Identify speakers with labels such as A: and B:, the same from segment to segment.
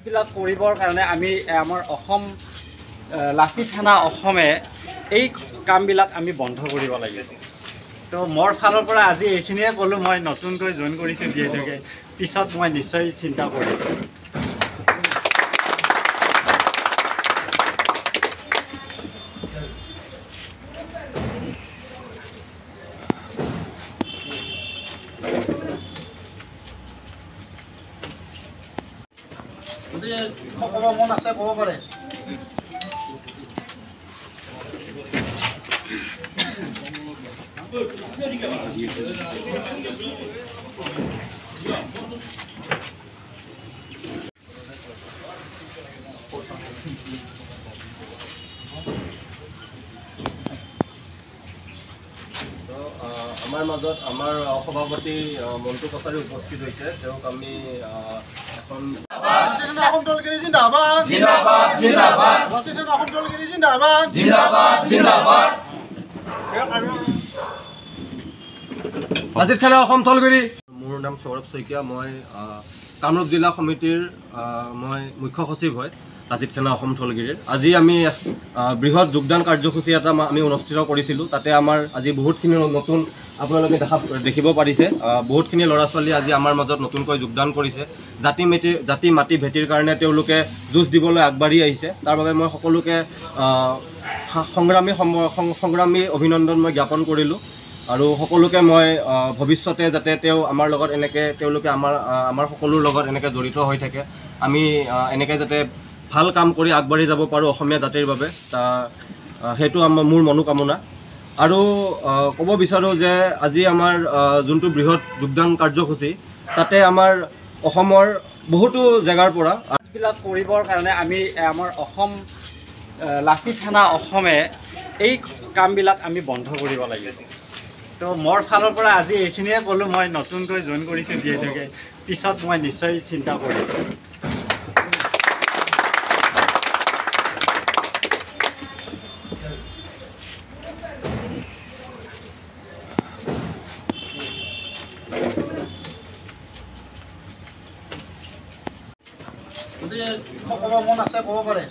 A: বিলাক কৰিবৰ কাৰণে আমি আমাৰ অসম লাচিত সেনা অসমে এই কামবিলাক আমি বন্ধ কৰিব লাগিব। তো মোৰ ফালৰ পৰা আজি এইখিনিয়ে ক'লোঁ। মই নতুনকৈ জইন কৰিছোঁ যিহেতুকে পিছত মই নিশ্চয় চিন্তা কৰিম।
B: ক'ব মন আছে ক'ব পাৰে।
C: আমাৰ মাজত আমাৰ সভাপতি মন্টু কছাৰী উপস্থিত হৈছে। তেওঁক আমি এখন
B: অসম দলগিৰি জিন্দাবাদ জিন্দাবাদ জিন্দাবাদ অসম দলগিৰি জিন্দাবাদ জিন্দাবাদ জিন্দাবাদ
C: লাচিত সেনা অসম থলগুৰি। মোৰ নাম সৌৰভ শইকীয়া। মই কামৰূপ জিলা সমিতিৰ মই মুখ্য সচিব হয় লাচিত সেনা অসম থলগুৰিৰ। আজি আমি বৃহৎ যোগদান কাৰ্যসূচী এটা আমি অনুষ্ঠিত কৰিছিলোঁ। তাতে আমাৰ আজি বহুতখিনি নতুন আপোনালোকে দেখিব পাৰিছে। বহুতখিনি ল'ৰা ছোৱালী আজি আমাৰ মাজত নতুনকৈ যোগদান কৰিছে। জাতি মাটি ভেটিৰ কাৰণে তেওঁলোকে যুঁজ দিবলৈ আগবাঢ়ি আহিছে। তাৰ বাবে মই সকলোকে সংগ্ৰামী অভিনন্দন মই জ্ঞাপন কৰিলোঁ। আৰু সকলোকে মই ভৱিষ্যতে যাতে তেওঁ আমাৰ লগত এনেকৈ তেওঁলোকে আমাৰ সকলোৰ লগত এনেকৈ জড়িত হৈ থাকে। আমি এনেকৈ যাতে ভাল কাম কৰি আগবাঢ়ি যাব পাৰোঁ অসমীয়া জাতিৰ বাবে, সেইটো মোৰ মনোকামনা। আৰু ক'ব বিচাৰোঁ যে আজি আমাৰ যোনটো বৃহৎ যোগদান কাৰ্যসূচী, তাতে আমাৰ অসমৰ বহুতো জেগাৰ পৰা
A: বিলাক কৰিবৰ কাৰণে আমি আমাৰ অসম লাচিত সেনা অসমে এই কামবিলাক আমি বন্ধ কৰিব লাগিব। তো মোৰ ফালৰ পৰা আজি এইখিনিয়ে ক'লোঁ। মই নতুনকৈ জইন কৰিছোঁ যিহেতুকে পিছত মই নিশ্চয় চিন্তা কৰিম।
B: ক'ব মন আছে ক'ব পাৰে।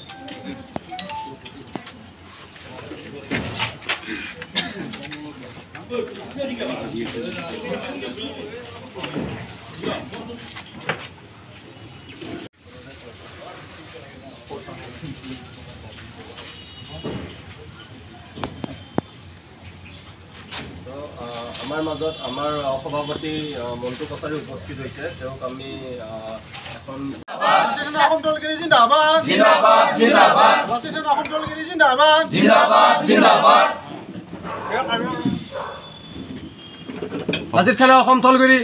C: আমাৰ মাজত আমাৰ সভাপতি মন্টু কছাৰী উপস্থিত হৈছে। তেওঁক আমি এখন
B: অসম দলগিৰি জিন্দাবাদ জিন্দাবাদ জিন্দাবাদ অসম দলগিৰি জিন্দাবাদ জিন্দাবাদ জিন্দাবাদ
C: লাচিত সেনা অসম থলগুৰি।